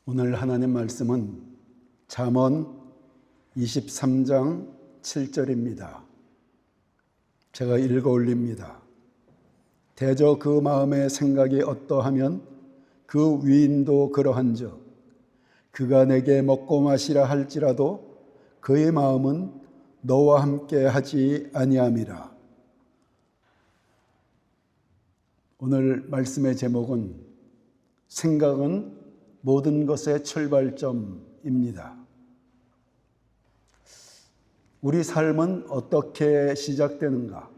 오늘 하나님 말씀은 잠언 23장 7절입니다. 제가 읽어 올립니다. 대저 그 마음의 생각이 어떠하면 그 위인도 그러한즉 그가 내게 먹고 마시라 할지라도 그의 마음은 너와 함께 하지 아니함이라. 오늘 말씀의 제목은 생각은 모든 것의 출발점입니다. 우리 삶은 어떻게 시작되는가?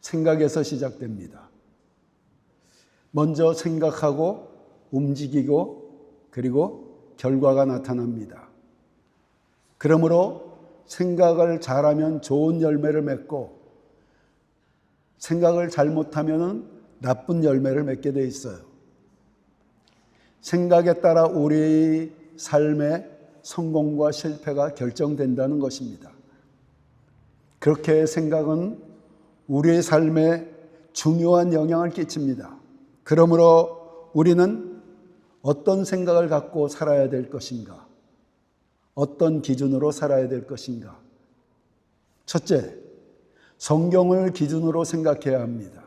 생각에서 시작됩니다. 먼저 생각하고 움직이고 그리고 결과가 나타납니다. 그러므로 생각을 잘하면 좋은 열매를 맺고 생각을 잘못하면 나쁜 열매를 맺게 돼 있어요. 생각에 따라 우리 삶의 성공과 실패가 결정된다는 것입니다. 그렇게 생각은 우리의 삶에 중요한 영향을 끼칩니다. 그러므로 우리는 어떤 생각을 갖고 살아야 될 것인가? 어떤 기준으로 살아야 될 것인가? 첫째, 성경을 기준으로 생각해야 합니다.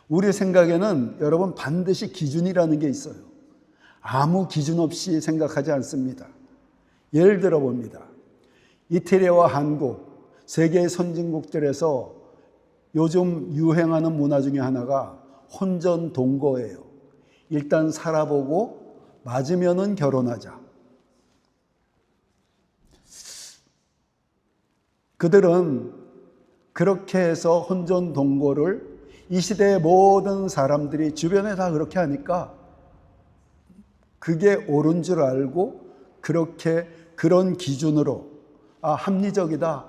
우리 생각에는 여러분 반드시 기준이라는 게 있어요. 아무 기준 없이 생각하지 않습니다. 예를 들어 봅니다. 이태리와 한국, 세계 선진국들에서 요즘 유행하는 문화 중에 하나가 혼전동거예요. 일단 살아보고 맞으면은 결혼하자. 그들은 그렇게 해서 혼전동거를 이 시대의 모든 사람들이 주변에 다 그렇게 하니까 그게 옳은 줄 알고 그렇게 그런 기준으로 합리적이다.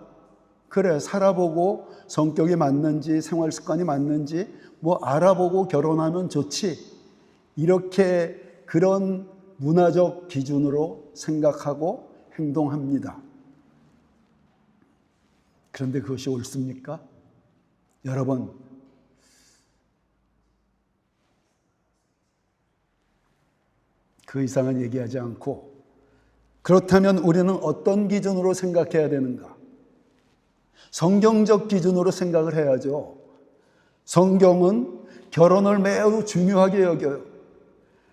그래, 살아보고 성격이 맞는지 생활 습관이 맞는지 알아보고 결혼하면 좋지. 이렇게 그런 문화적 기준으로 생각하고 행동합니다. 그런데 그것이 옳습니까? 여러분, 그 이상은 얘기하지 않고 그렇다면 우리는 어떤 기준으로 생각해야 되는가? 성경적 기준으로 생각을 해야죠. 성경은 결혼을 매우 중요하게 여겨요.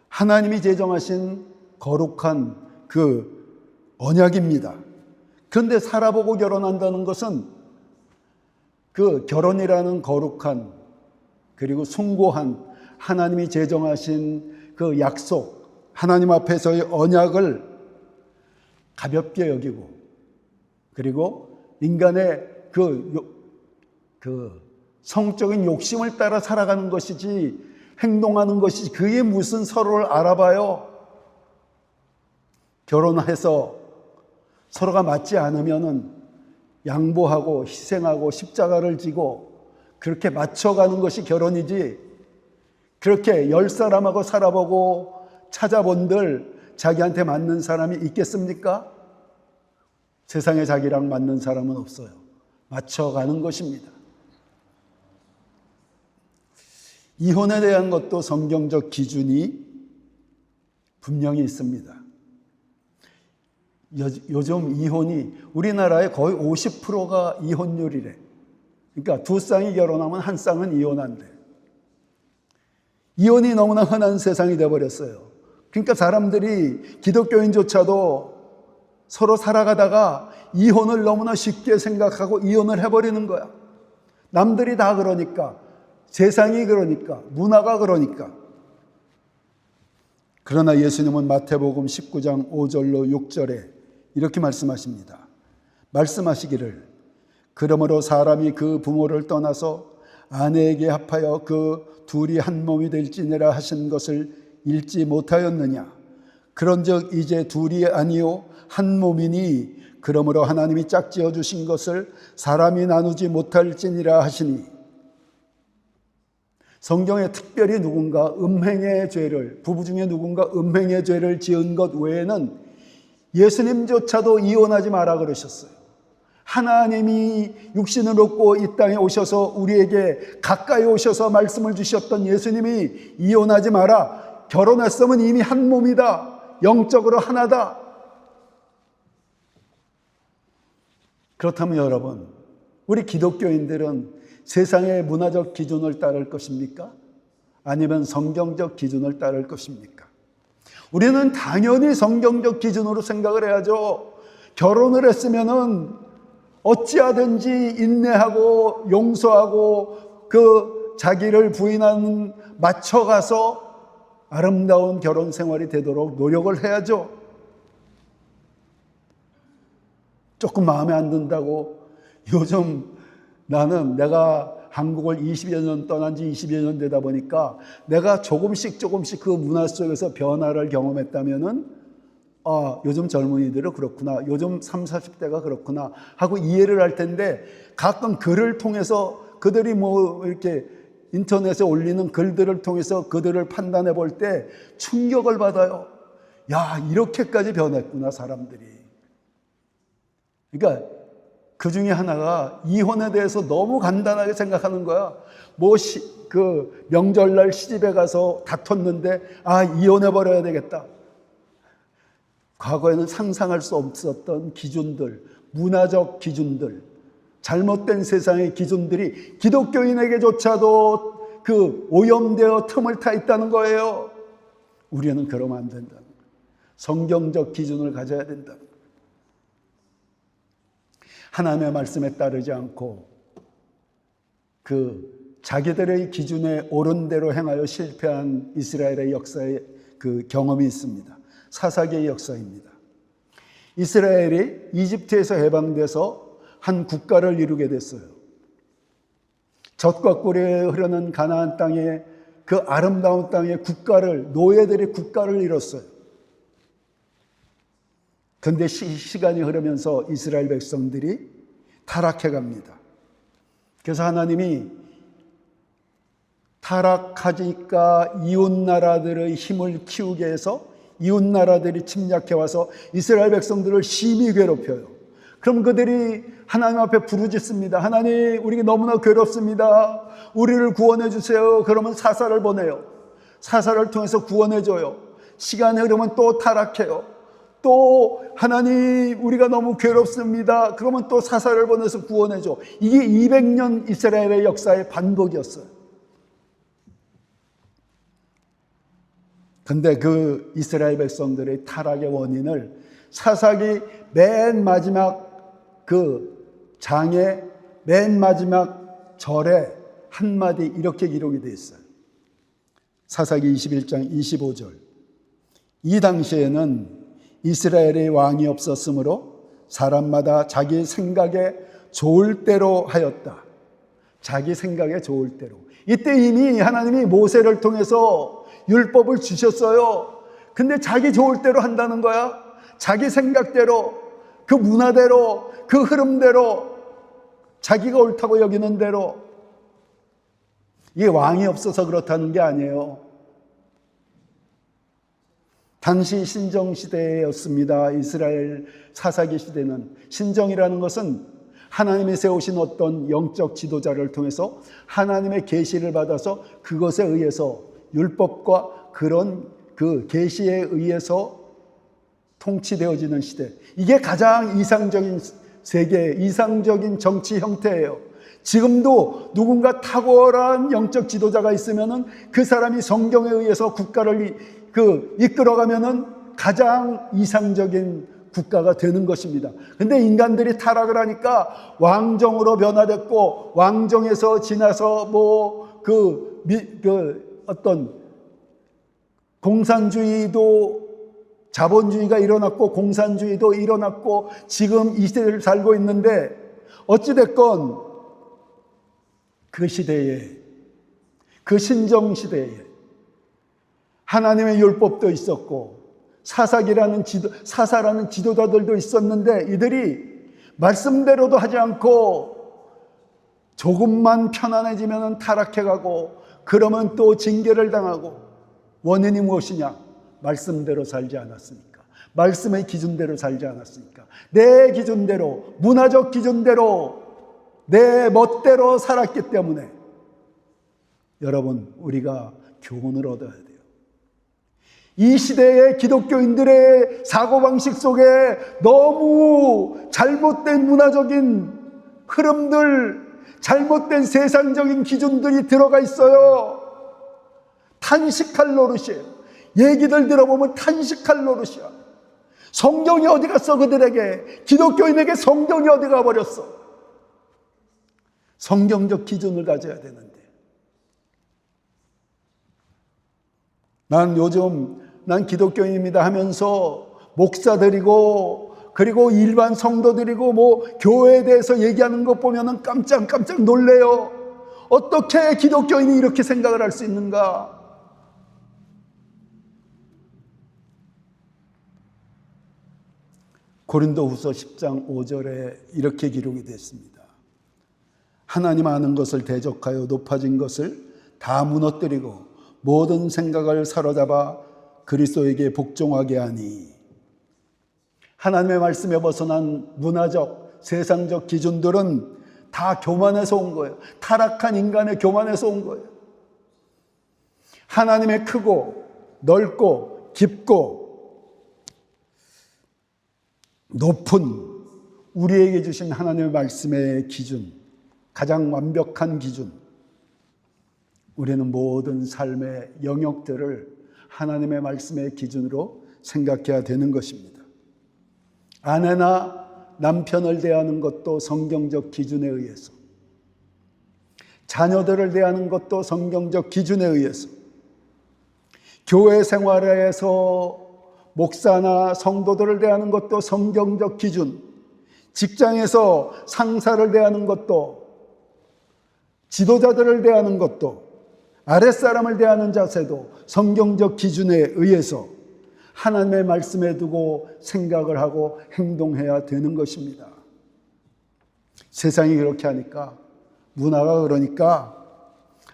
하나님이 제정하신 거룩한 그 언약입니다. 그런데 살아보고 결혼한다는 것은 그 결혼이라는 거룩한 그리고 숭고한 하나님이 제정하신 그 약속, 하나님 앞에서의 언약을 가볍게 여기고 그리고 인간의 그 성적인 욕심을 따라 살아가는 것이지 행동하는 것이지 그게 무슨 서로를 알아봐요. 결혼해서 서로가 맞지 않으면은 양보하고 희생하고 십자가를 지고 그렇게 맞춰가는 것이 결혼이지 그렇게 10사람하고 살아보고 찾아본들 자기한테 맞는 사람이 있겠습니까? 세상에 자기랑 맞는 사람은 없어요. 맞춰가는 것입니다. 이혼에 대한 것도 성경적 기준이 분명히 있습니다. 요즘 이혼이 우리나라의 거의 50%가 이혼율이래. 그러니까 두 쌍이 결혼하면 한 쌍은 이혼한대. 이혼이 너무나 흔한 세상이 되어버렸어요. 그러니까 사람들이 기독교인조차도 서로 살아가다가 이혼을 너무나 쉽게 생각하고 이혼을 해버리는 거야. 남들이 다 그러니까, 세상이 그러니까, 문화가 그러니까. 그러나 예수님은 마태복음 19장 5절로 6절에 이렇게 말씀하십니다. 말씀하시기를 그러므로 사람이 그 부모를 떠나서 아내에게 합하여 그 둘이 한 몸이 될지니라 하신 것을 읽지 못하였느냐. 그런즉 이제 둘이 아니요 한 몸이니 그러므로 하나님이 짝지어 주신 것을 사람이 나누지 못할지니라 하시니. 성경에 특별히 누군가 음행의 죄를, 부부 중에 누군가 음행의 죄를 지은 것 외에는 예수님조차도 이혼하지 마라 그러셨어요. 하나님이 육신을 얻고 이 땅에 오셔서 우리에게 가까이 오셔서 말씀을 주셨던 예수님이 이혼하지 마라, 결혼했으면 이미 한 몸이다. 영적으로 하나다. 그렇다면 여러분, 우리 기독교인들은 세상의 문화적 기준을 따를 것입니까? 아니면 성경적 기준을 따를 것입니까? 우리는 당연히 성경적 기준으로 생각을 해야죠. 결혼을 했으면은 어찌하든지 인내하고 용서하고 그 자기를 부인하는 맞춰가서 아름다운 결혼 생활이 되도록 노력을 해야죠. 조금 마음에 안 든다고 요즘 나는 내가 한국을 20여 년 떠난 지 20여 년 되다 보니까 내가 조금씩 그 문화 속에서 변화를 경험했다면은 요즘 젊은이들은 그렇구나. 요즘 30, 40대가 그렇구나 하고 이해를 할 텐데 가끔 글을 통해서 그들이 뭐 이렇게 인터넷에 올리는 글들을 통해서 그들을 판단해 볼 때 충격을 받아요. 야, 이렇게까지 변했구나, 사람들이. 그러니까 그 중에 하나가 이혼에 대해서 너무 간단하게 생각하는 거야. 그 명절날 시집에 가서 다퉜는데, 이혼해버려야 되겠다. 과거에는 상상할 수 없었던 기준들, 문화적 기준들, 잘못된 세상의 기준들이 기독교인에게조차도 그 오염되어 틈을 타 있다는 거예요. 우리는 그러면 안 된다는 거예요. 성경적 기준을 가져야 된다는 거예요. 하나님의 말씀에 따르지 않고 그 자기들의 기준에 옳은 대로 행하여 실패한 이스라엘의 역사의 그 경험이 있습니다. 사사기의 역사입니다. 이스라엘이 이집트에서 해방돼서 한 국가를 이루게 됐어요. 젖과 꿀이 흐르는 가나안 땅에 그 아름다운 땅에 노예들이 국가를 이뤘어요. 그런데 시간이 흐르면서 이스라엘 백성들이 타락해 갑니다. 그래서 하나님이 타락하니까 이웃나라들의 힘을 키우게 해서 이웃나라들이 침략해 와서 이스라엘 백성들을 심히 괴롭혀요. 그럼 그들이 하나님 앞에 부르짖습니다. 하나님, 우리가 너무나 괴롭습니다. 우리를 구원해 주세요. 그러면 사사를 보내요. 사사를 통해서 구원해 줘요. 시간이 흐르면 또 타락해요. 또 하나님, 우리가 너무 괴롭습니다. 그러면 또 사사를 보내서 구원해 줘. 이게 200년 이스라엘의 역사의 반복이었어요. 근데 그 이스라엘 백성들의 타락의 원인을 사사기 맨 마지막 그 장의 맨 마지막 절에 한마디 이렇게 기록이 되어 있어요. 사사기 21장 25절. 이 당시에는 이스라엘의 왕이 없었으므로 사람마다 자기 생각에 좋을 대로 하였다. 자기 생각에 좋을 대로. 이때 이미 하나님이 모세를 통해서 율법을 주셨어요. 근데 자기 좋을 대로 한다는 거야. 자기 생각대로, 그 문화대로, 그 흐름대로, 자기가 옳다고 여기는 대로. 이게 왕이 없어서 그렇다는 게 아니에요. 당시 신정시대였습니다. 이스라엘 사사기 시대는. 신정이라는 것은 하나님이 세우신 어떤 영적 지도자를 통해서 하나님의 계시를 받아서 그것에 의해서 율법과 그런 그 계시에 의해서 통치되어지는 시대. 이게 가장 이상적인 세계, 이상적인 정치 형태예요. 지금도 누군가 탁월한 영적 지도자가 있으면은 그 사람이 성경에 의해서 국가를 이끌어가면은 가장 이상적인 국가가 되는 것입니다. 근데 인간들이 타락을 하니까 왕정으로 변화됐고, 왕정에서 지나서 어떤 공산주의도, 자본주의가 일어났고 공산주의도 일어났고 지금 이 시대를 살고 있는데, 어찌됐건 그 시대에, 그 신정시대에 하나님의 율법도 있었고 사사라는 지도자들도 있었는데, 이들이 말씀대로도 하지 않고 조금만 편안해지면 타락해가고, 그러면 또 징계를 당하고. 원인이 무엇이냐? 말씀대로 살지 않았으니까. 말씀의 기준대로 살지 않았으니까. 내 기준대로, 문화적 기준대로, 내 멋대로 살았기 때문에 여러분, 우리가 교훈을 얻어야 돼요. 이 시대의 기독교인들의 사고방식 속에 너무 잘못된 문화적인 흐름들, 잘못된 세상적인 기준들이 들어가 있어요. 탄식할 노릇이에요. 얘기들 들어보면 탄식할 노릇이야. 성경이 어디 갔어 그들에게? 기독교인에게 성경이 어디 가버렸어? 성경적 기준을 가져야 되는데. 난 기독교인입니다 하면서 목사들이고 그리고 일반 성도들이고 교회에 대해서 얘기하는 것 보면은 깜짝 놀래요. 어떻게 기독교인이 이렇게 생각을 할 수 있는가? 고린도후서 10장 5절에 이렇게 기록이 됐습니다. 하나님 아는 것을 대적하여 높아진 것을 다 무너뜨리고 모든 생각을 사로잡아 그리스도에게 복종하게 하니. 하나님의 말씀에 벗어난 문화적, 세상적 기준들은 다 교만에서 온 거예요. 타락한 인간의 교만에서 온 거예요. 하나님의 크고 넓고 깊고 높은 우리에게 주신 하나님의 말씀의 기준, 가장 완벽한 기준, 우리는 모든 삶의 영역들을 하나님의 말씀의 기준으로 생각해야 되는 것입니다. 아내나 남편을 대하는 것도 성경적 기준에 의해서, 자녀들을 대하는 것도 성경적 기준에 의해서, 교회 생활에서 목사나 성도들을 대하는 것도 성경적 기준, 직장에서 상사를 대하는 것도, 지도자들을 대하는 것도, 아랫사람을 대하는 자세도 성경적 기준에 의해서 하나님의 말씀에 두고 생각을 하고 행동해야 되는 것입니다. 세상이 그렇게 하니까, 문화가 그러니까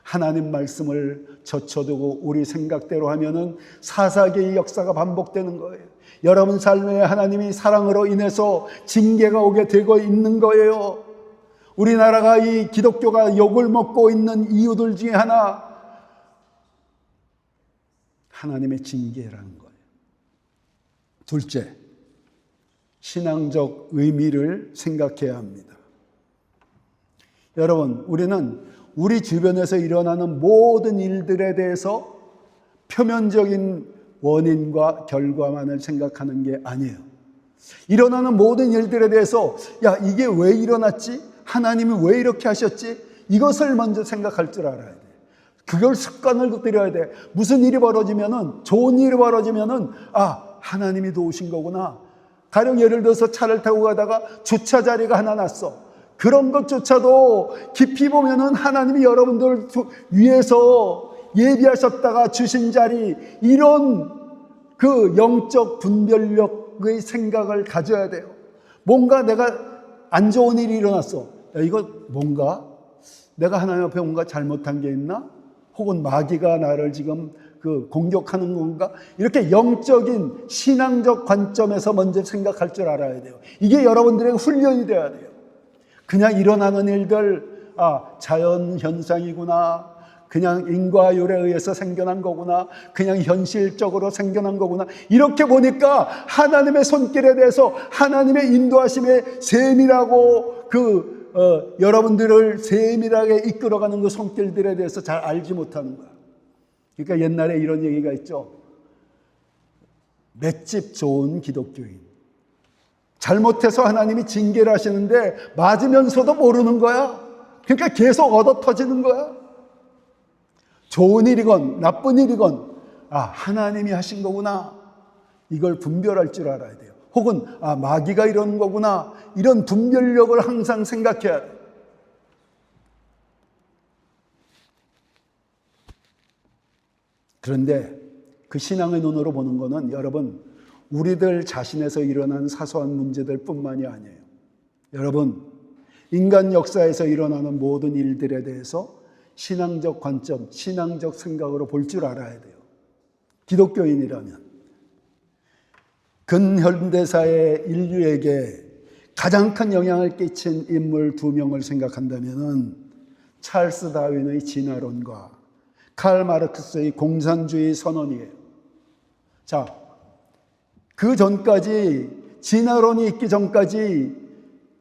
하나님 말씀을 젖혀두고 우리 생각대로 하면은 사사기의 역사가 반복되는 거예요. 여러분 삶에 하나님이 사랑으로 인해서 징계가 오게 되고 있는 거예요. 우리나라가 이 기독교가 욕을 먹고 있는 이유들 중에 하나, 하나님의 징계라는 거예요. 둘째, 신앙적 의미를 생각해야 합니다. 여러분, 우리는 우리 주변에서 일어나는 모든 일들에 대해서 표면적인 원인과 결과만을 생각하는 게 아니에요. 일어나는 모든 일들에 대해서 이게 왜 일어났지? 하나님이 왜 이렇게 하셨지? 이것을 먼저 생각할 줄 알아야 돼. 그걸 습관을 들여야 돼. 무슨 일이 벌어지면은, 좋은 일이 벌어지면은 하나님이 도우신 거구나. 가령 예를 들어서 차를 타고 가다가 주차 자리가 하나 났어. 그런 것조차도 깊이 보면은 하나님이 여러분들 위해서 예비하셨다가 주신 자리, 이런 그 영적 분별력의 생각을 가져야 돼요. 뭔가 내가 안 좋은 일이 일어났어. 이거 뭔가 내가 하나님 앞에 뭔가 잘못한 게 있나? 혹은 마귀가 나를 지금 공격하는 건가? 이렇게 영적인 신앙적 관점에서 먼저 생각할 줄 알아야 돼요. 이게 여러분들에게 훈련이 돼야 돼요. 그냥 일어나는 일들, 자연 현상이구나, 그냥 인과율에 의해서 생겨난 거구나, 그냥 현실적으로 생겨난 거구나, 이렇게 보니까 하나님의 손길에 대해서, 하나님의 인도하심에 세밀하고 여러분들을 세밀하게 이끌어가는 그 손길들에 대해서 잘 알지 못하는 거야. 그러니까 옛날에 이런 얘기가 있죠. 맷집 좋은 기독교인. 잘못해서 하나님이 징계를 하시는데 맞으면서도 모르는 거야. 그러니까 계속 얻어 터지는 거야. 좋은 일이건 나쁜 일이건 하나님이 하신 거구나, 이걸 분별할 줄 알아야 돼요. 혹은 마귀가 이러는 거구나, 이런 분별력을 항상 생각해야 돼요. 그런데 그 신앙의 눈으로 보는 거는, 여러분, 우리들 자신에서 일어나는 사소한 문제들 뿐만이 아니에요. 여러분, 인간 역사에서 일어나는 모든 일들에 대해서 신앙적 관점, 신앙적 생각으로 볼 줄 알아야 돼요. 기독교인이라면. 근현대사의 인류에게 가장 큰 영향을 끼친 인물 두 명을 생각한다면 찰스 다윈의 진화론과 칼 마르크스의 공산주의 선언이에요. 자, 그 전까지, 진화론이 있기 전까지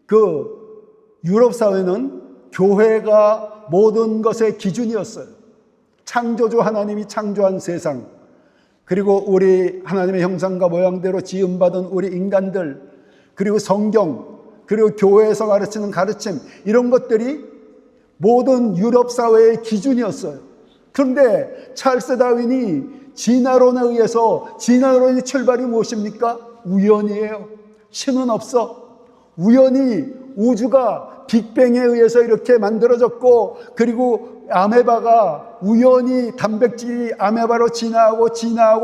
그 유럽 사회는 교회가 모든 것의 기준이었어요. 창조주 하나님이 창조한 세상, 그리고 우리 하나님의 형상과 모양대로 지음받은 우리 인간들, 그리고 성경, 그리고 교회에서 가르치는 가르침, 이런 것들이 모든 유럽 사회의 기준이었어요. 그런데 찰스 다윈이 진화론에 의해서, 진화론의 출발이 무엇입니까? 우연이에요. 신은 없어. 우연히 우주가 빅뱅에 의해서 이렇게 만들어졌고, 그리고 아메바가 우연히 단백질이 아메바로 진화하고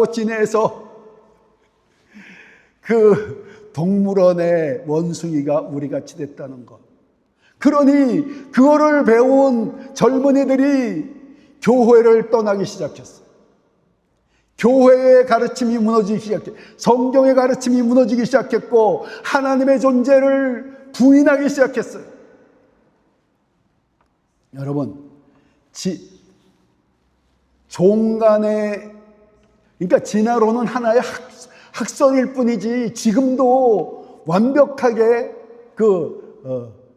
진화해서 그 동물원의 원숭이가 우리같이 됐다는 것. 그러니 그거를 배운 젊은이들이 교회를 떠나기 시작했어요. 교회의 가르침이 무너지기 시작했고, 성경의 가르침이 무너지기 시작했고, 하나님의 존재를 부인하기 시작했어요. 여러분, 종간의, 그러니까 진화론은 하나의 학설일 뿐이지 지금도 완벽하게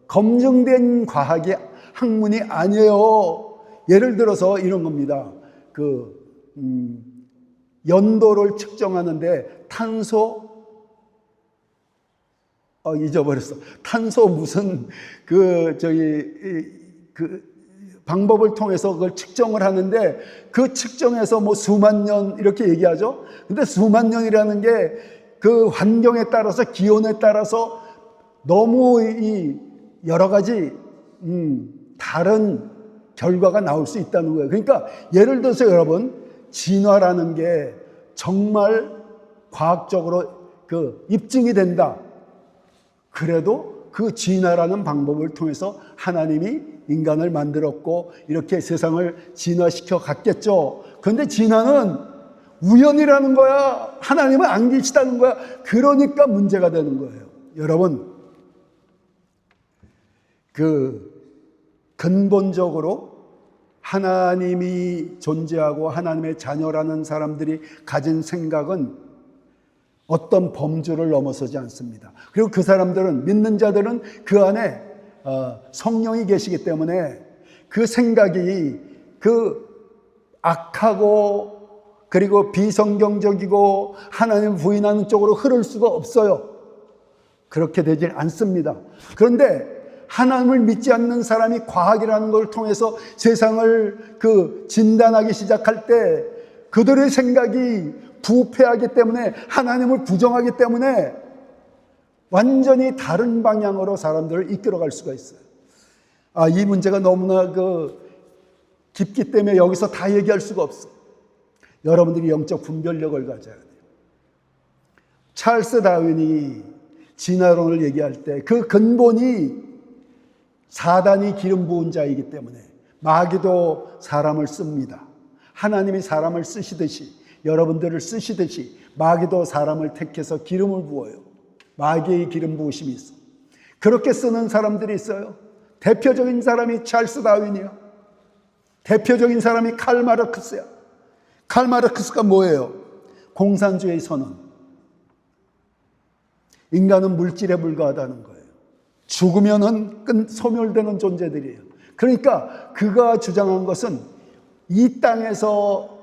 검증된 과학의 학문이 아니에요. 예를 들어서 이런 겁니다. 연도를 측정하는데 잊어버렸어. 탄소 무슨 방법을 통해서 그걸 측정을 하는데, 그 측정해서 뭐 수만 년 이렇게 얘기하죠. 근데 수만 년이라는 게 그 환경에 따라서, 기온에 따라서 너무 여러 가지 다른 결과가 나올 수 있다는 거예요. 그러니까 예를 들어서 여러분, 진화라는 게 정말 과학적으로 입증이 된다. 그래도 그 진화라는 방법을 통해서 하나님이 인간을 만들었고 이렇게 세상을 진화시켜 갔겠죠. 그런데 진화는 우연이라는 거야. 하나님은 안 계시다는 거야. 그러니까 문제가 되는 거예요. 여러분, 근본적으로 하나님이 존재하고 하나님의 자녀라는 사람들이 가진 생각은 어떤 범주를 넘어서지 않습니다. 그리고 그 사람들은, 믿는 자들은 그 안에 성령이 계시기 때문에 그 생각이 악하고 그리고 비성경적이고 하나님 부인하는 쪽으로 흐를 수가 없어요. 그렇게 되질 않습니다. 그런데 하나님을 믿지 않는 사람이 과학이라는 걸 통해서 세상을 진단하기 시작할 때 그들의 생각이 부패하기 때문에, 하나님을 부정하기 때문에 완전히 다른 방향으로 사람들을 이끌어갈 수가 있어요. 이 문제가 너무나 깊기 때문에 여기서 다 얘기할 수가 없어요. 여러분들이 영적 분별력을 가져야 돼요. 찰스 다윈이 진화론을 얘기할 때 그 근본이 사단이 기름 부은 자이기 때문에, 마귀도 사람을 씁니다. 하나님이 사람을 쓰시듯이, 여러분들을 쓰시듯이 마귀도 사람을 택해서 기름을 부어요. 마귀의 기름 부으심이 있어. 그렇게 쓰는 사람들이 있어요. 대표적인 사람이 찰스 다윈이요. 대표적인 사람이 칼 마르크스야. 칼 마르크스가 뭐예요? 공산주의 선언. 인간은 물질에 불과하다는 거예요. 죽으면은 소멸되는 존재들이에요. 그러니까 그가 주장한 것은 이 땅에서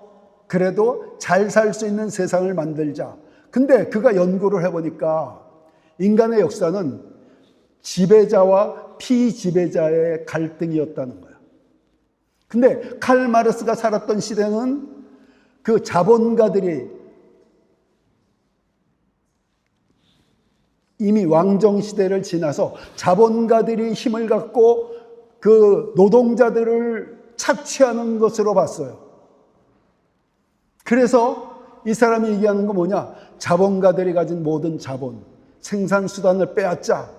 그래도 잘 살 수 있는 세상을 만들자. 근데 그가 연구를 해보니까 인간의 역사는 지배자와 피지배자의 갈등이었다는 거야. 근데 칼 마르크스가 살았던 시대는 그 자본가들이 이미 왕정 시대를 지나서 자본가들이 힘을 갖고 그 노동자들을 착취하는 것으로 봤어요. 그래서 이 사람이 얘기하는 건 뭐냐? 자본가들이 가진 모든 자본, 생산수단을 빼앗자.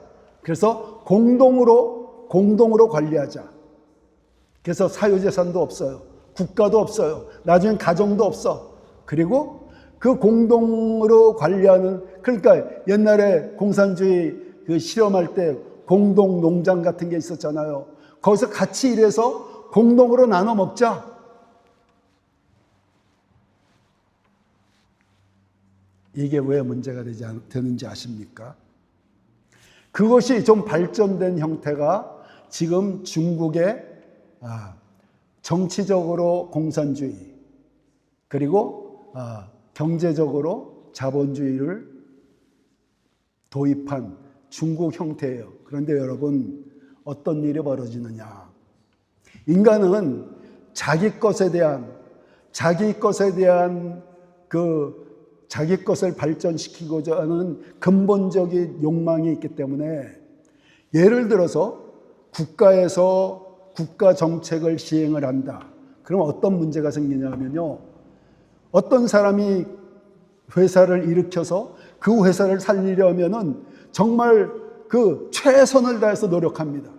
그래서 공동으로 관리하자. 그래서 사유재산도 없어요. 국가도 없어요. 나중엔 가정도 없어. 그리고 그 공동으로 관리하는, 그러니까 옛날에 공산주의 실험할 때 공동 농장 같은 게 있었잖아요. 거기서 같이 일해서 공동으로 나눠 먹자. 이게 왜 문제가 되는지 아십니까? 그것이 좀 발전된 형태가 지금 중국의 정치적으로 공산주의, 그리고 경제적으로 자본주의를 도입한 중국 형태예요. 그런데 여러분, 어떤 일이 벌어지느냐? 인간은 자기 것에 대한 자기 것을 발전시키고자 하는 근본적인 욕망이 있기 때문에, 예를 들어서 국가에서 국가 정책을 시행을 한다. 그럼 어떤 문제가 생기냐면요, 어떤 사람이 회사를 일으켜서 그 회사를 살리려면은 정말 그 최선을 다해서 노력합니다.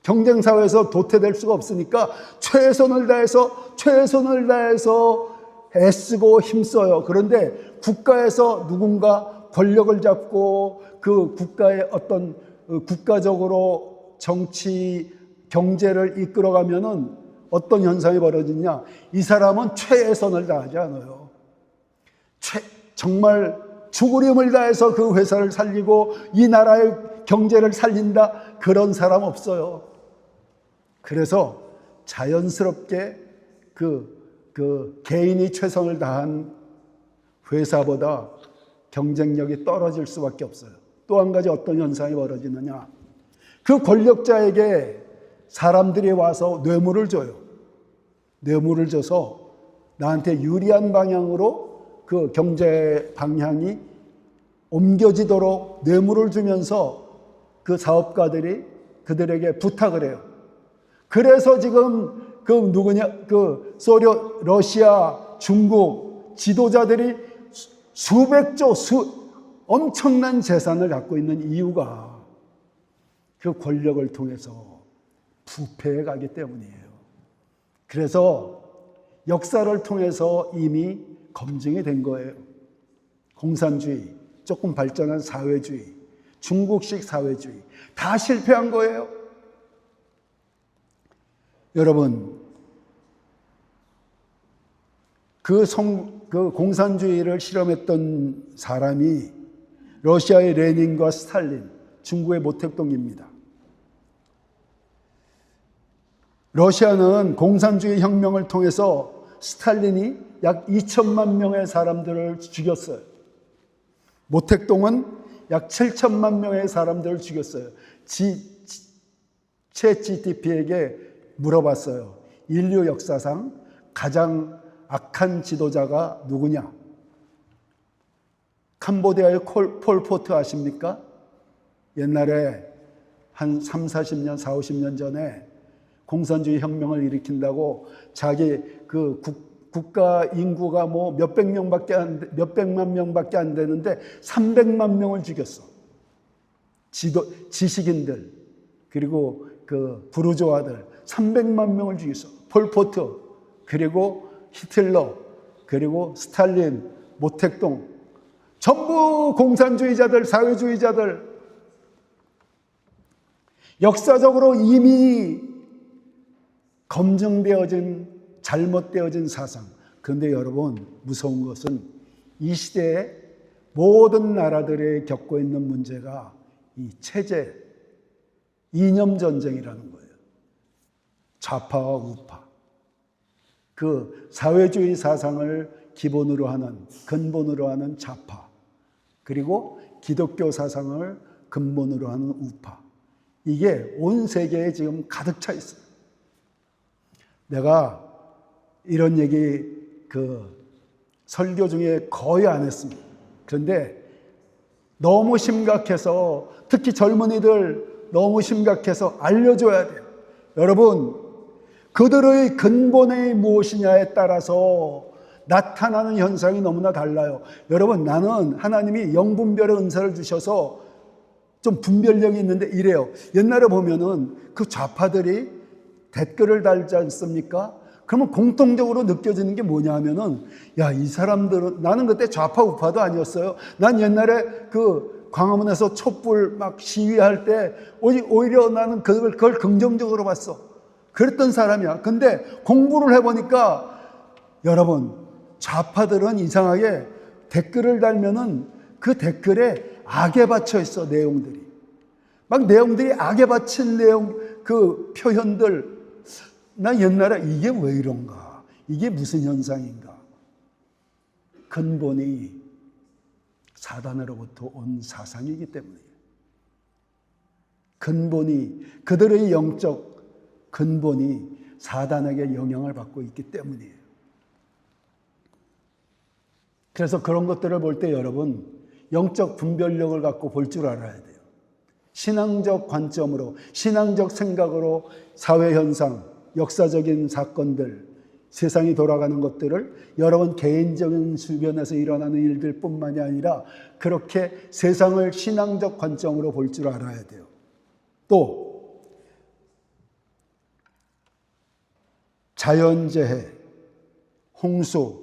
경쟁사회에서 도태될 수가 없으니까 최선을 다해서 애쓰고 힘써요. 그런데 국가에서 누군가 권력을 잡고 그 국가의 어떤 국가적으로 정치, 경제를 이끌어가면은 어떤 현상이 벌어지냐? 이 사람은 최선을 다하지 않아요. 정말 죽을 힘을 다해서 그 회사를 살리고 이 나라의 경제를 살린다, 그런 사람 없어요. 그래서 자연스럽게 그 개인이 최선을 다한 회사보다 경쟁력이 떨어질 수밖에 없어요. 또 한 가지 어떤 현상이 벌어지느냐? 그 권력자에게 사람들이 와서 뇌물을 줘요. 뇌물을 줘서 나한테 유리한 방향으로 그 경제 방향이 옮겨지도록 뇌물을 주면서 그 사업가들이 그들에게 부탁을 해요. 그래서 지금 러시아, 중국 지도자들이 수백조, 엄청난 재산을 갖고 있는 이유가 그 권력을 통해서 부패해 가기 때문이에요. 그래서 역사를 통해서 이미 검증이 된 거예요. 공산주의, 조금 발전한 사회주의, 중국식 사회주의, 다 실패한 거예요. 여러분, 그 공산주의를 실험했던 사람이 러시아의 레닌과 스탈린, 중국의 모택동입니다. 러시아는 공산주의 혁명을 통해서 스탈린이 약 2천만 명의 사람들을 죽였어요. 모택동은 약 7천만 명의 사람들을 죽였어요. 챗GPT에게 물어봤어요. 인류 역사상 가장 악한 지도자가 누구냐? 캄보디아의 폴포트 아십니까? 옛날에 한 40년, 40년 전에 공산주의 혁명을 일으킨다고 자기 그 국가 인구가 뭐 몇백만 명밖에 안 되는데 300만 명을 죽였어. 지식인들, 그리고 그 부르주아들 300만 명을 죽였어. 폴포트, 그리고 히틀러, 그리고 스탈린, 모택동, 전부 공산주의자들, 사회주의자들. 역사적으로 이미 검증되어진, 잘못되어진 사상. 그런데 여러분, 무서운 것은 이 시대에 모든 나라들이 겪고 있는 문제가 이 체제, 이념 전쟁이라는 거예요. 좌파와 우파. 그 사회주의 사상을 기본으로 하는, 근본으로 하는 좌파, 그리고 기독교 사상을 근본으로 하는 우파. 이게 온 세계에 지금 가득 차 있어요. 내가 이런 얘기 설교 중에 거의 안 했습니다. 그런데 너무 심각해서, 특히 젊은이들 너무 심각해서 알려줘야 돼요. 여러분, 그들의 근본이 무엇이냐에 따라서 나타나는 현상이 너무나 달라요. 여러분, 나는 하나님이 영분별의 은사를 주셔서 좀 분별력이 있는데 이래요. 옛날에 보면은 그 좌파들이 댓글을 달지 않습니까? 그러면 공통적으로 느껴지는 게 뭐냐 하면은, 야, 이 사람들은, 나는 그때 좌파 우파도 아니었어요. 난 옛날에 그 광화문에서 촛불 막 시위할 때 오히려 나는 그걸 긍정적으로 봤어. 그랬던 사람이야. 근데 공부를 해보니까 여러분, 좌파들은 이상하게 댓글을 달면은 그 댓글에 악에 받쳐 있어, 내용들이. 막 내용들이 악에 받친 내용, 그 표현들. 난 옛날에 이게 왜 이런가? 이게 무슨 현상인가? 근본이 사단으로부터 온 사상이기 때문이에요. 근본이, 그들의 영적 근본이 사단에게 영향을 받고 있기 때문이에요. 그래서 그런 것들을 볼 때 여러분, 영적 분별력을 갖고 볼 줄 알아야 돼요. 신앙적 관점으로, 신앙적 생각으로 사회현상, 역사적인 사건들, 세상이 돌아가는 것들을 여러분 개인적인 주변에서 일어나는 일들 뿐만이 아니라 그렇게 세상을 신앙적 관점으로 볼 줄 알아야 돼요. 또 자연재해, 홍수,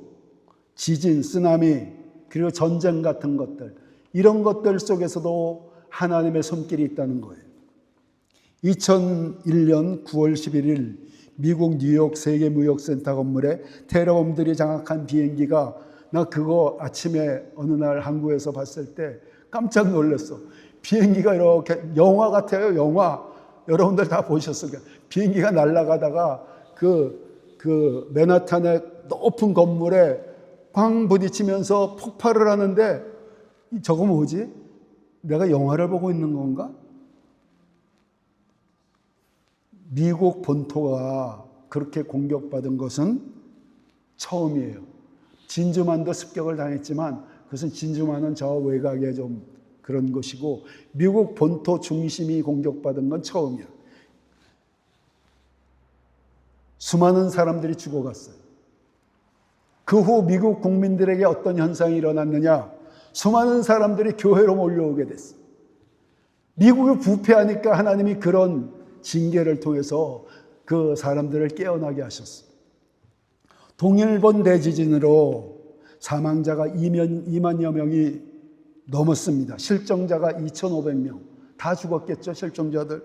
지진, 쓰나미, 그리고 전쟁 같은 것들, 이런 것들 속에서도 하나님의 손길이 있다는 거예요. 2001년 9월 11일 미국 뉴욕 세계무역센터 건물에 테러범들이 장악한 비행기가, 나 그거 아침에 어느 날 한국에서 봤을 때 깜짝 놀랐어. 비행기가 이렇게 영화 같아요, 영화. 여러분들 다 보셨을 거예요. 비행기가 날아가다가 그 맨하탄의 높은 건물에 꽝 부딪히면서 폭발을 하는데, 저거 뭐지? 내가 영화를 보고 있는 건가? 미국 본토가 그렇게 공격받은 것은 처음이에요. 진주만도 습격을 당했지만 그것은 진주만은 저 외곽에 좀 그런 것이고, 미국 본토 중심이 공격받은 건 처음이야. 수많은 사람들이 죽어갔어요. 그 후 미국 국민들에게 어떤 현상이 일어났느냐? 수많은 사람들이 교회로 몰려오게 됐어요. 미국이 부패하니까 하나님이 그런 징계를 통해서 그 사람들을 깨어나게 하셨어요. 동일본 대지진으로 사망자가 2만여 명이 넘었습니다. 실종자가 2,500명. 다 죽었겠죠, 실종자들.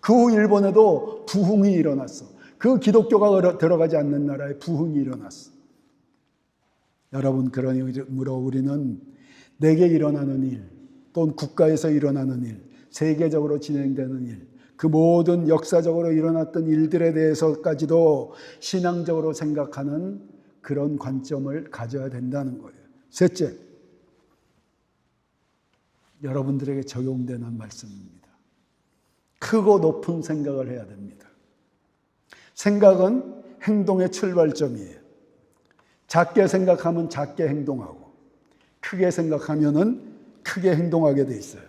그 후 일본에도 부흥이 일어났어. 그 기독교가 들어가지 않는 나라에 부흥이 일어났어. 여러분, 그러므로 우리는 내게 일어나는 일, 또는 국가에서 일어나는 일, 세계적으로 진행되는 일, 그 모든 역사적으로 일어났던 일들에 대해서까지도 신앙적으로 생각하는 그런 관점을 가져야 된다는 거예요. 셋째, 여러분들에게 적용되는 말씀입니다. 크고 높은 생각을 해야 됩니다. 생각은 행동의 출발점이에요. 작게 생각하면 작게 행동하고, 크게 생각하면은 크게 행동하게 돼 있어요.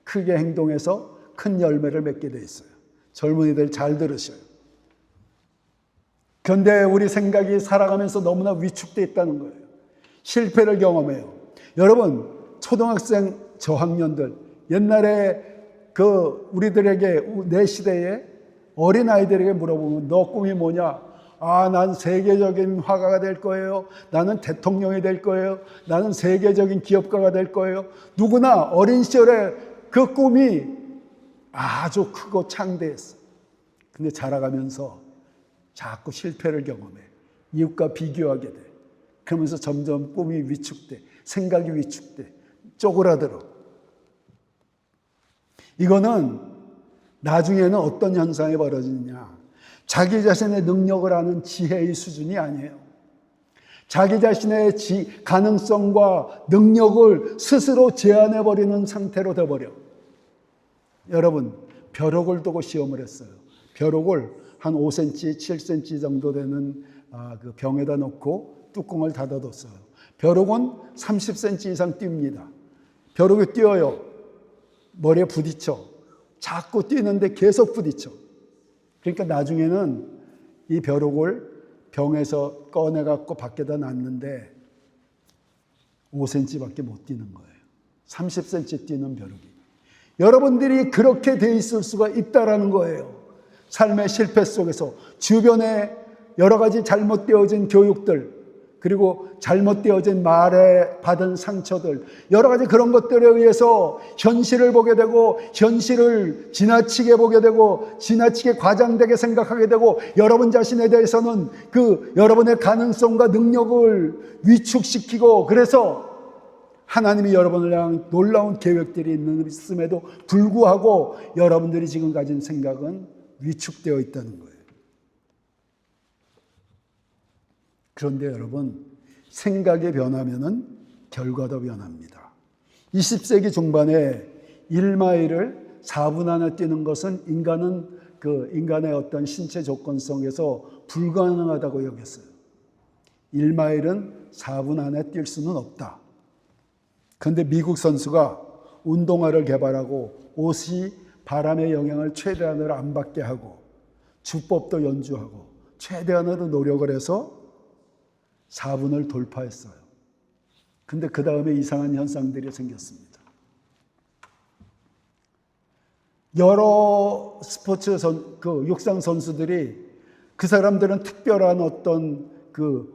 크게 행동해서 큰 열매를 맺게 돼 있어요. 젊은이들 잘 들으셔요. 그런데 우리 생각이 살아가면서 너무나 위축되어 있다는 거예요. 실패를 경험해요. 여러분, 초등학생 저학년들, 옛날에 우리들에게, 내 시대에 어린 아이들에게 물어보면 너 꿈이 뭐냐? 난 세계적인 화가가 될 거예요. 나는 대통령이 될 거예요. 나는 세계적인 기업가가 될 거예요. 누구나 어린 시절에 그 꿈이 아주 크고 창대했어. 근데 자라가면서 자꾸 실패를 경험해. 이웃과 비교하게 돼. 그러면서 점점 꿈이 위축돼. 생각이 위축돼. 쪼그라들어. 이거는 나중에는 어떤 현상이 벌어지느냐. 자기 자신의 능력을 아는 지혜의 수준이 아니에요. 자기 자신의 가능성과 능력을 스스로 제한해버리는 상태로 돼버려. 여러분, 벼룩을 두고 시험을 했어요. 벼룩을 한 5cm, 7cm 정도 되는 그 병에다 넣고 뚜껑을 닫아뒀어요. 벼룩은 30cm 이상 뜁니다. 벼룩이 뛰어요. 머리에 부딪혀. 자꾸 뛰는데 계속 부딪혀. 그러니까 나중에는 이 벼룩을 병에서 꺼내갖고 밖에다 놨는데 5cm밖에 못 뛰는 거예요. 30cm 뛰는 벼룩이. 여러분들이 그렇게 돼 있을 수가 있다라는 거예요. 삶의 실패 속에서 주변에 여러 가지 잘못되어진 교육들, 그리고 잘못되어진 말에 받은 상처들, 여러 가지 그런 것들에 의해서 현실을 보게 되고, 현실을 지나치게 보게 되고, 지나치게 과장되게 생각하게 되고, 여러분 자신에 대해서는 그 여러분의 가능성과 능력을 위축시키고, 그래서 하나님이 여러분을 향한 놀라운 계획들이 있음에도 불구하고 여러분들이 지금 가진 생각은 위축되어 있다는 거예요. 그런데 여러분, 생각이 변하면은 결과도 변합니다. 20세기 중반에 1마일을 4분 안에 뛰는 것은 인간의 어떤 신체 조건성에서 불가능하다고 여겼어요. 1마일은 4분 안에 뛸 수는 없다. 그런데 미국 선수가 운동화를 개발하고 옷이 바람의 영향을 최대한으로 안 받게 하고 주법도 연주하고 최대한으로 노력을 해서 4분을 돌파했어요. 근데 그 다음에 이상한 현상들이 생겼습니다. 여러 스포츠 육상 선수들이 그 사람들은 특별한 어떤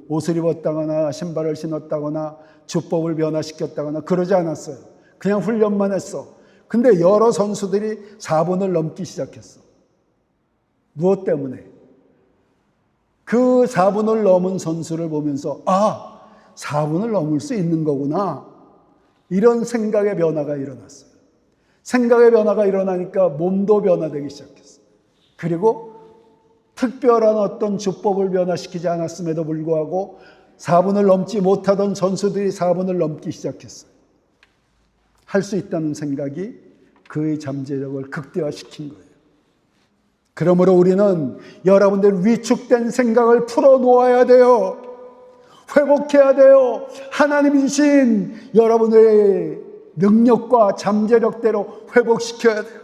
옷을 입었다거나 신발을 신었다거나 주법을 변화시켰다거나 그러지 않았어요. 그냥 훈련만 했어. 근데 여러 선수들이 4분을 넘기 시작했어. 무엇 때문에? 그 4분을 넘은 선수를 보면서 4분을 넘을 수 있는 거구나. 이런 생각의 변화가 일어났어요. 생각의 변화가 일어나니까 몸도 변화되기 시작했어요. 그리고 특별한 어떤 주법을 변화시키지 않았음에도 불구하고 4분을 넘지 못하던 선수들이 4분을 넘기 시작했어요. 할 수 있다는 생각이 그의 잠재력을 극대화시킨 거예요. 그러므로 우리는 여러분들 위축된 생각을 풀어놓아야 돼요. 회복해야 돼요. 하나님이 주신 여러분의 능력과 잠재력대로 회복시켜야 돼요.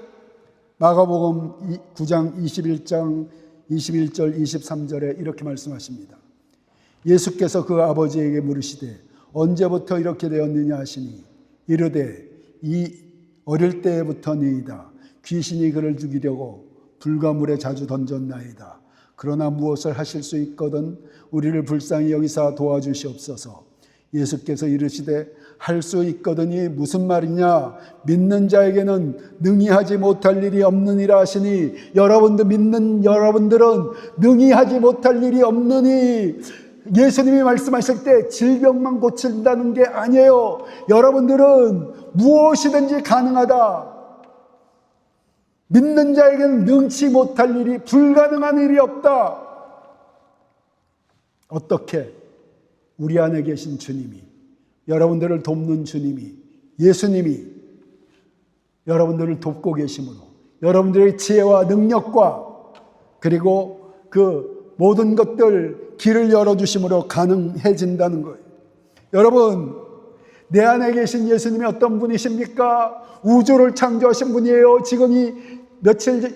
마가복음 9장 21절 23절에 이렇게 말씀하십니다. 예수께서 그 아버지에게 물으시되 언제부터 이렇게 되었느냐 하시니 이르되 이 어릴 때부터니이다. 귀신이 그를 죽이려고 불과 물에 자주 던졌나이다. 그러나 무엇을 하실 수 있거든 우리를 불쌍히 여기사 도와주시옵소서. 예수께서 이르시되 할 수 있거든이 무슨 말이냐? 믿는 자에게는 능히 하지 못할 일이 없느니라 하시니 믿는 여러분들은 능히 하지 못할 일이 없느니 예수님이 말씀하실 때 질병만 고친다는 게 아니에요. 여러분들은 무엇이든지 가능하다. 믿는 자에게는 능치 못할 일이 불가능한 일이 없다. 어떻게? 우리 안에 계신 주님이, 여러분들을 돕는 주님이, 예수님이 여러분들을 돕고 계심으로 여러분들의 지혜와 능력과 그리고 그 모든 것들 길을 열어주심으로 가능해진다는 거예요. 여러분, 내 안에 계신 예수님이 어떤 분이십니까? 우주를 창조하신 분이에요. 지금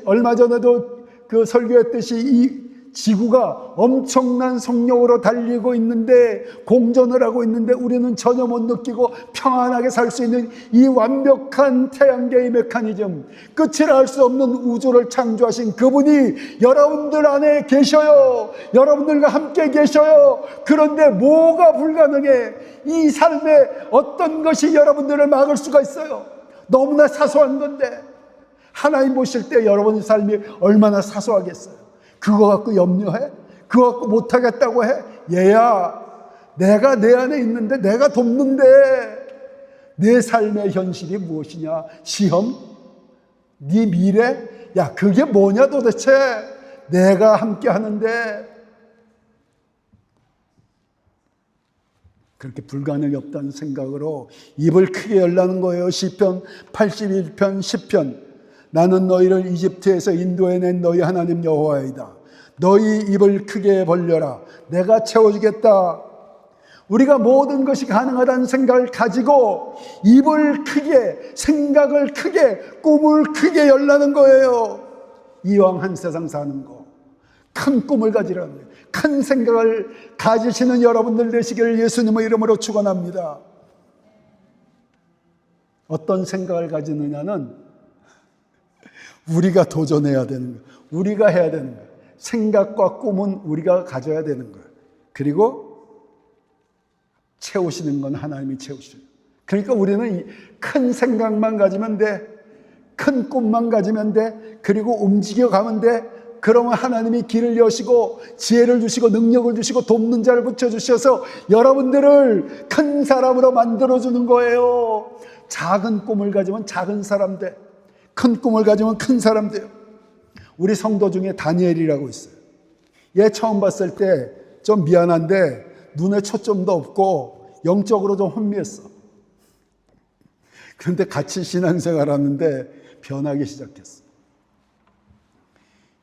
얼마 전에도 설교했듯이 이 지구가 엄청난 속력으로 달리고 있는데 공전을 하고 있는데 우리는 전혀 못 느끼고 평안하게 살 수 있는 이 완벽한 태양계의 메커니즘, 끝을 알 수 없는 우주를 창조하신 그분이 여러분들 안에 계셔요. 여러분들과 함께 계셔요. 그런데 뭐가 불가능해? 이 삶에 어떤 것이 여러분들을 막을 수가 있어요? 너무나 사소한 건데 하나님 보실 때 여러분의 삶이 얼마나 사소하겠어요? 그거 갖고 염려해? 그거 갖고 못하겠다고 해? 얘야, 내가 내 안에 있는데 내가 돕는데 내 삶의 현실이 무엇이냐? 시험? 네 미래? 야, 그게 뭐냐 도대체? 내가 함께 하는데 그렇게 불가능이 없다는 생각으로 입을 크게 열라는 거예요. 시편 81편 10편 나는 너희를 이집트에서 인도해낸 너희 하나님 여호와이다. 너희 입을 크게 벌려라. 내가 채워주겠다. 우리가 모든 것이 가능하다는 생각을 가지고 입을 크게, 생각을 크게, 꿈을 크게 열라는 거예요. 이왕 한 세상 사는 거 큰 꿈을 가지라는 거예요. 큰 생각을 가지시는 여러분들 되시기를 예수님의 이름으로 축원합니다. 어떤 생각을 가지느냐는 우리가 도전해야 되는 거예요. 우리가 해야 되는 거예요. 생각과 꿈은 우리가 가져야 되는 거예요. 그리고 채우시는 건 하나님이 채우셔요. 그러니까 우리는 큰 생각만 가지면 돼. 큰 꿈만 가지면 돼. 그리고 움직여 가면 돼. 그러면 하나님이 길을 여시고 지혜를 주시고 능력을 주시고 돕는 자를 붙여주셔서 여러분들을 큰 사람으로 만들어주는 거예요. 작은 꿈을 가지면 작은 사람 돼. 큰 꿈을 가지면 큰 사람 돼요. 우리 성도 중에 다니엘이라고 있어요. 얘 처음 봤을 때 좀 미안한데 눈에 초점도 없고 영적으로 좀 혼미했어. 그런데 같이 신앙생활하는데 변하기 시작했어.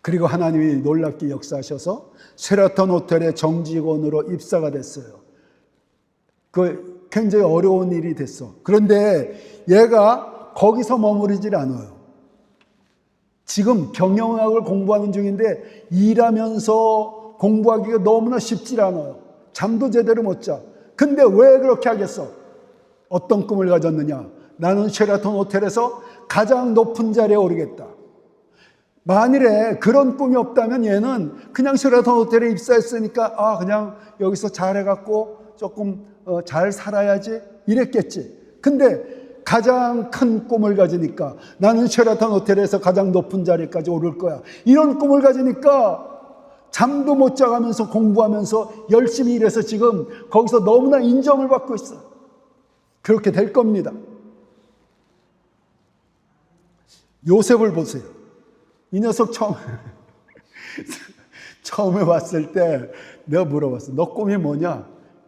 그리고 하나님이 놀랍게 역사하셔서 쉐라톤 호텔의 정직원으로 입사가 됐어요. 그 굉장히 어려운 일이 됐어. 그런데 얘가 거기서 머무르질 않아요. 지금 경영학을 공부하는 중인데 일하면서 공부하기가 너무나 쉽지 않아요. 잠도 제대로 못 자. 근데 왜 그렇게 하겠어? 어떤 꿈을 가졌느냐? 나는 쉐라톤 호텔에서 가장 높은 자리에 오르겠다. 만일에 그런 꿈이 없다면 얘는 그냥 쉐라톤 호텔에 입사했으니까 그냥 여기서 잘해갖고 조금 잘 살아야지 이랬겠지. 근데 가장 큰 꿈을 가지니까 나는 쉐라톤 호텔에서 가장 높은 자리까지 오를 거야. 이런 꿈을 가지니까 잠도 못 자가면서 공부하면서 열심히 일해서 지금 거기서 너무나 인정을 받고 있어. 그렇게 될 겁니다. 요셉을 보세요. 이 녀석 처음에 봤을 때 내가 물어봤어. 너 꿈이 뭐냐?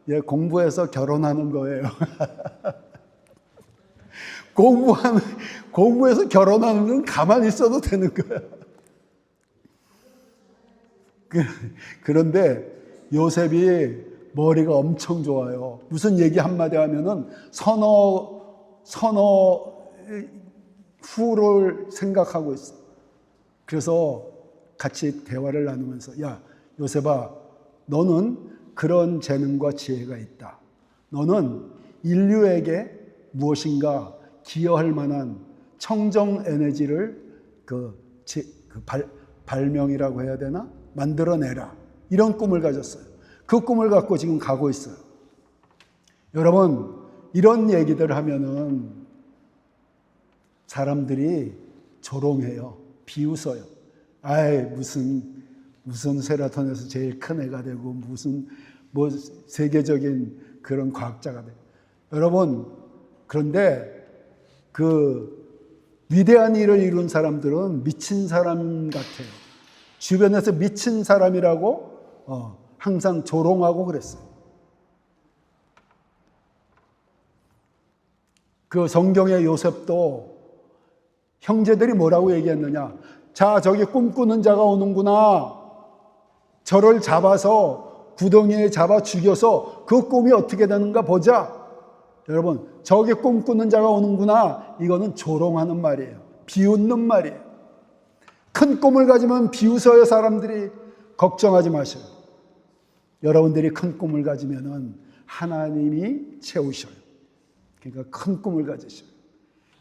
얘 공부해서 결혼하는 거예요. 공부해서 결혼하는 건 가만히 있어도 되는 거야. 그런데 요셉이 머리가 엄청 좋아요. 무슨 얘기 한마디 하면은 선어 후를 생각하고 있어. 그래서 같이 대화를 나누면서 야, 요셉아, 너는 그런 재능과 지혜가 있다. 너는 인류에게 무엇인가 기여할 만한 청정 에너지를 발명이라고 해야 되나? 만들어내라. 이런 꿈을 가졌어요. 그 꿈을 갖고 지금 가고 있어요. 여러분, 이런 얘기들 하면은 사람들이 조롱해요. 비웃어요. 아이, 무슨 쉐라톤에서 제일 큰 애가 되고 무슨 세계적인 그런 과학자가 돼. 여러분, 그런데 위대한 일을 이룬 사람들은 미친 사람 같아요. 주변에서 미친 사람이라고 항상 조롱하고 그랬어요. 그 성경의 요셉도 형제들이 뭐라고 얘기했느냐? 자, 저기 꿈꾸는 자가 오는구나. 저를 잡아서 구덩이에 잡아 죽여서 그 꿈이 어떻게 되는가 보자. 여러분, 저기 꿈꾸는 자가 오는구나. 이거는 조롱하는 말이에요. 비웃는 말이에요. 큰 꿈을 가지면 비웃어요, 사람들이. 걱정하지 마셔요. 여러분들이 큰 꿈을 가지면은 하나님이 채우셔요. 그러니까 큰 꿈을 가지셔요.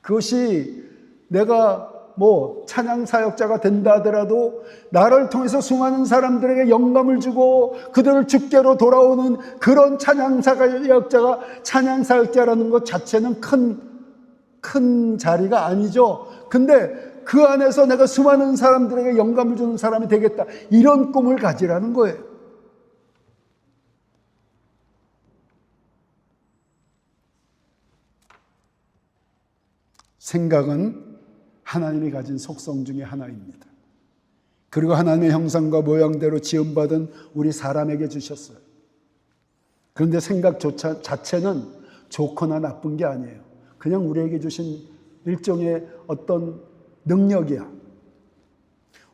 그것이 내가 찬양 사역자가 된다 하더라도 나를 통해서 수많은 사람들에게 영감을 주고 그들을 주께로 돌아오는 그런 찬양 사역자라는 것 자체는 큰 자리가 아니죠. 근데 그 안에서 내가 수많은 사람들에게 영감을 주는 사람이 되겠다. 이런 꿈을 가지라는 거예요. 생각은 하나님이 가진 속성 중에 하나입니다. 그리고 하나님의 형상과 모양대로 지음받은 우리 사람에게 주셨어요. 그런데 생각 자체는 좋거나 나쁜 게 아니에요. 그냥 우리에게 주신 일종의 어떤 능력이야.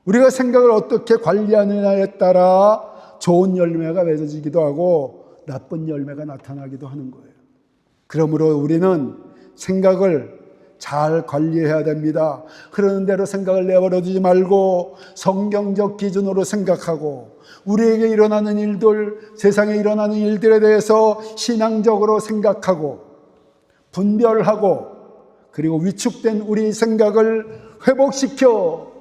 우리가 생각을 어떻게 관리하느냐에 따라 좋은 열매가 맺어지기도 하고 나쁜 열매가 나타나기도 하는 거예요. 그러므로 우리는 생각을 잘 관리해야 됩니다. 흐르는 대로 생각을 내버려 두지 말고 성경적 기준으로 생각하고 우리에게 일어나는 일들, 세상에 일어나는 일들에 대해서 신앙적으로 생각하고 분별하고 그리고 위축된 우리 생각을 회복시켜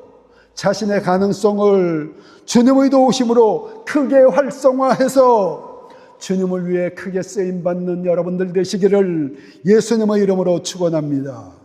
자신의 가능성을 주님의 도우심으로 크게 활성화해서 주님을 위해 크게 쓰임받는 여러분들 되시기를 예수님의 이름으로 축원합니다.